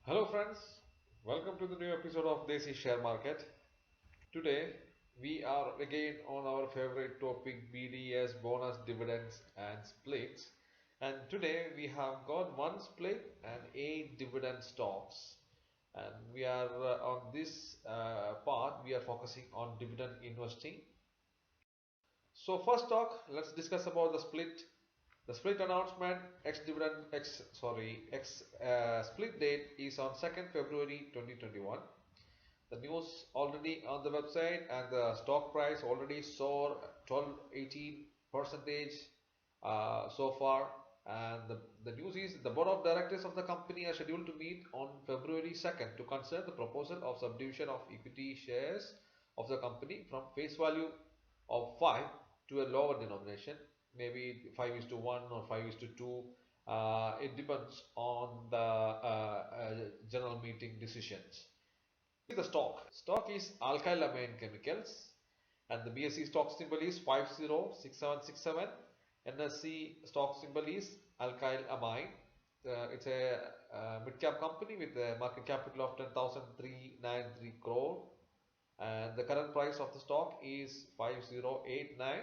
Hello friends, welcome to the new episode of Desi Share Market. Today we are again on our favorite topic BDS, bonus dividends and splits. And today we have got one split and 8 dividend stocks. And we are on this part we are focusing on dividend investing. So first talk, let's discuss about the split. The split announcement, ex dividend, ex sorry, ex split date is on 2nd February 2021. The news already on the website and the stock price already soared 12 18 percentage so far. And the news is the board of directors of the company are scheduled to meet on February 2nd to consider the proposal of subdivision of equity shares of the company from face value of 5 to a lower denomination, maybe 5 is to 1 or 5 is to 2. It depends on the general meeting decisions. The stock is Alkal Chemicals, and the BSE stock symbol is 506767. NSE stock symbol is Alkyl Amine. It's a mid cap company with a market capital of 10,393 crore, and the current price of the stock is 5089.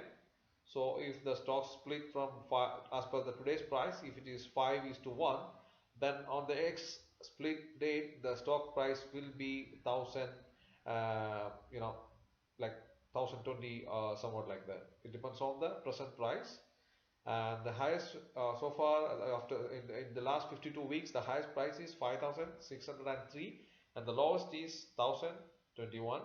So if the stock split from 5, as per the today's price, if it is 5 is to 1, then on the X split date the stock price will be 1000, like 1020 or somewhat like that. It depends on the present price. And the highest so far after in the last 52 weeks, the highest price is 5603 and the lowest is 1021.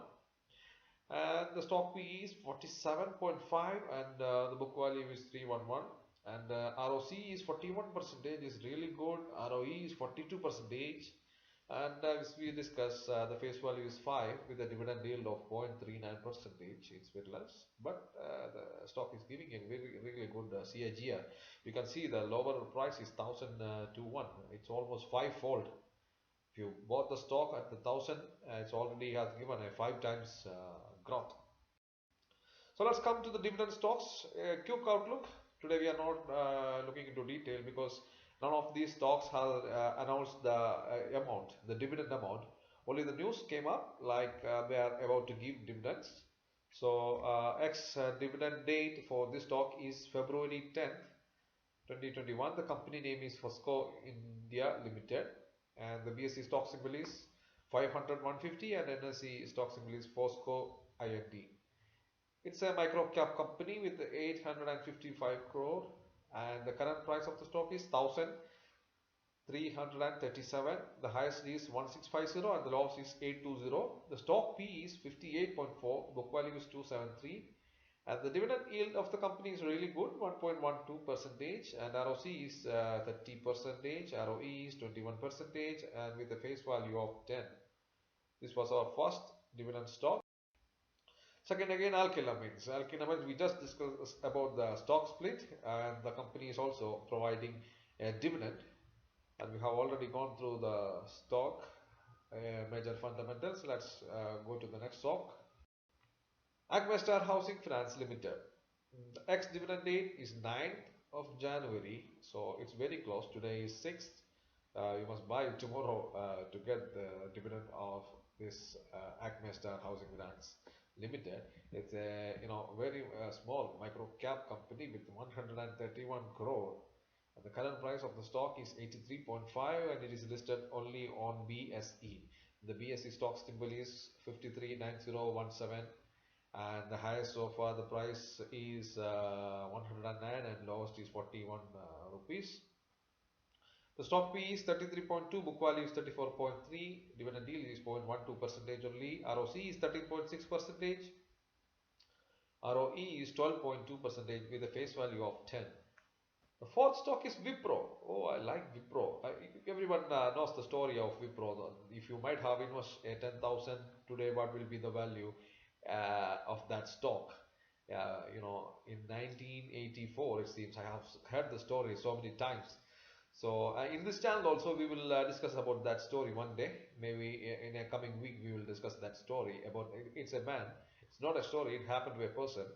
And the stock PE is 47.5 and the book value is 311, and ROC is 41 percentage, is really good. ROE is 42 percentage, and as we discussed, the face value is 5 with a dividend yield of 0.39 percentage. It's very less, but the stock is giving a very really good CAGR. You can see the lower price is 1000 to 1. It's almost five-fold. If you bought the stock at the 1000, it's already has given a 5 times growth. So let's come to the dividend stocks. Quick outlook. Today we are not looking into detail because none of these stocks have announced the amount, the dividend amount. Only the news came up like they are about to give dividends. So ex dividend date for this stock is February 10th, 2021. The company name is Fosco India Limited, and the BSE stock symbol is 500 150, and NSE stock symbol is Fosco IND. It's a micro cap company with 855 crore, and the current price of the stock is 1337. The highest is 1650 and the lowest is 820. The stock P is 58.4, book value is 273, and the dividend yield of the company is really good, 1.12 percentage, and ROC is 30 percentage, ROE is 21 percentage, and with a face value of 10. This was our first dividend stock. Second, again, Alkylamines. Alkylamines, we just discussed about the stock split, and the company is also providing a dividend. And we have already gone through the stock major fundamentals. Let's go to the next stock. Agmastar Housing Finance Limited. The ex-dividend date is 9th of January, so it's very close. Today is 6th. You must buy tomorrow to get the dividend of this Agmastar Housing Finance Limited. It's a very small micro cap company with 131 crore. And the current price of the stock is 83.5 and it is listed only on BSE. The BSE stock symbol is 539017, and the highest so far the price is 109 and lowest is 41 rupees. The stock P is 33.2, book value is 34.3, dividend yield is 0.12 percentage only, ROC is 13.6 percentage, ROE is 12.2 percentage with a face value of 10. The fourth stock is Wipro. Oh, I like Wipro. Everyone knows the story of Wipro. If you might have invested 10,000 today, what will be the value of that stock? In 1984, it seems. I have heard the story so many times. So in this channel also we will discuss about that story one day. Maybe in a coming week we will discuss that story about. It's a man. It's not a story. It happened to a person,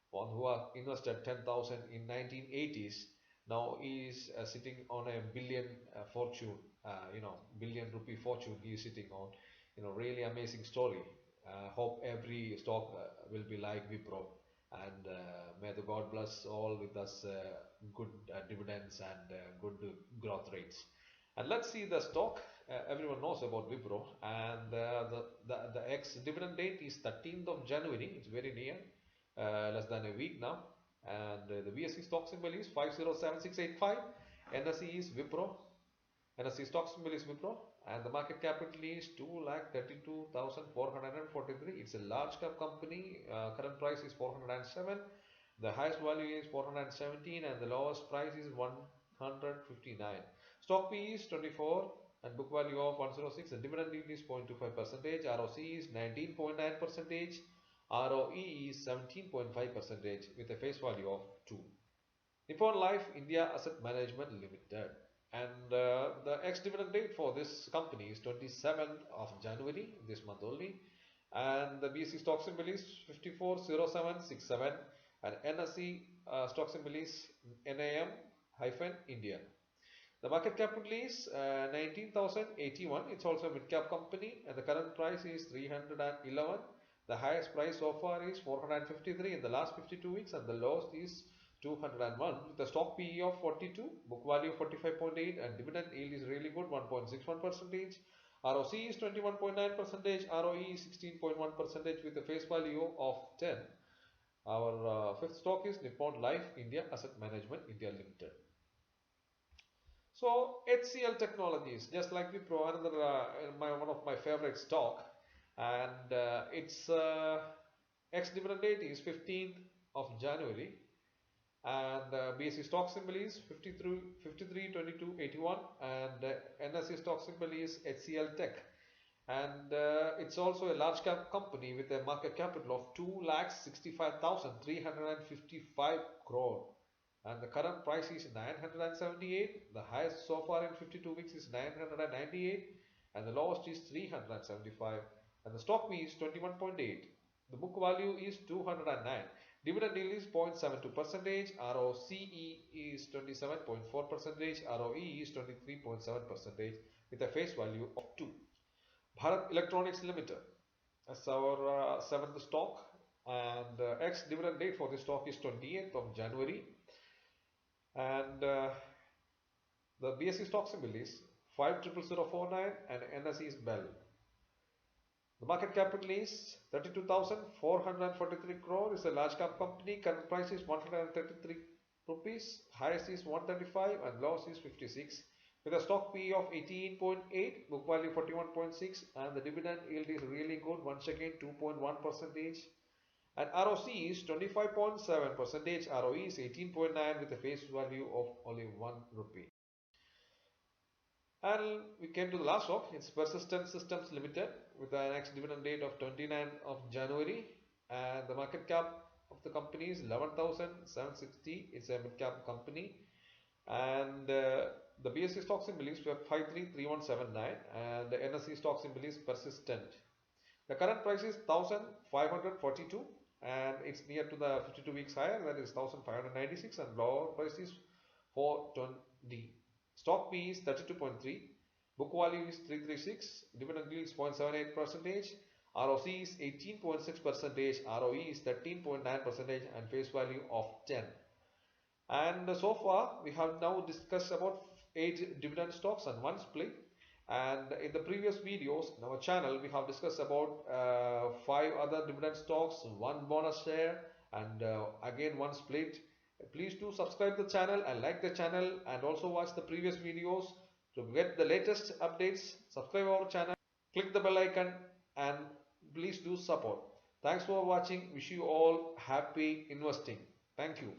one who invested 10,000 in 1980s. Now he is sitting on a billion fortune, billion rupee fortune he is sitting on. Really amazing story. Hope every stock will be like Wipro, and may the God bless all with us good dividends and good growth rates. And let's see the stock. Everyone knows about Wipro, and the ex dividend date is 13th of January. It's very near, less than a week now. And the BSE stock symbol is 507685. NSE is Wipro. NSE stock symbol is Wipro. And the market capital is 2,32,443. It's a large cap company. Current price is 407. The highest value is 417 and the lowest price is 159. Stock P is 24 and book value of 106. The dividend yield is 0.25 percentage. ROC is 19.9 percentage. ROE is 17.5 percentage with a face value of 2. Nippon Life India Asset Management Limited. And the ex-dividend date for this company is 27th of January, this month only. And the BSE stock symbol is 540767 and NSE stock symbol is NAM-India. The market capital is 19,081. It's also a mid-cap company and the current price is 311. The highest price so far is 453 in the last 52 weeks and the lowest is 201 with a stock PE of 42, book value 45.8 and dividend yield is really good 1.61 percentage. ROC is 21.9 percentage, ROE is 16.1 percentage with a face value of 10. Our fifth stock is Nippon Life India Asset Management India Limited. So HCL Technologies, just like Wipro, another one of my favorite stock, and its ex-dividend date is 15th of January, and BSE stock symbol is 532281, and NSE stock symbol is HCL Tech, and it's also a large cap company with a market capital of 2,65,355 crore. And the current price is 978. The highest so far in 52 weeks is 998 and the lowest is 375 and the stock P is 21.8. The book value is 209. Dividend yield is 0.72 percentage. ROCE is 27.4 percentage. ROE is 23.7 percentage with a face value of 2. Bharat Electronics Limited. That's our seventh stock and ex-dividend date for this stock is 28th of January. And the BSE stock symbol is 500049 and NSE is Bell. The market capital is 32,443 crore. It's a large cap company. Current price is 133 rupees. Highest is 135 and lowest is 56. With a stock PE of 18.8, book value 41.6 and the dividend yield is really good. Once again 2.1 percentage. And ROC is 25.7 percentage. ROE is 18.9 with a face value of only 1 rupee. And we came to the last stock. It's Persistent Systems Limited with an ex-dividend date of 29th of January. And the market cap of the company is 11,760. It's a mid-cap company. And the BSE stock symbol is 533179 and the NSE stock symbol is Persistent. The current price is 1,542 and it's near to the 52 weeks higher, that is 1,596 and lower price is 420. Stock P is 32.3, book value is 336, dividend yield is 0.78 percentage, ROC is 18.6 percentage, ROE is 13.9 percentage and face value of 10. And so far we have now discussed about 8 dividend stocks and 1 split. And in the previous videos in our channel we have discussed about 5 other dividend stocks, 1 bonus share and again 1 split. Please do subscribe the channel and like the channel and also watch the previous videos to get the latest updates. Subscribe our channel, click the bell icon and please do support. Thanks for watching. Wish you all happy investing. Thank you.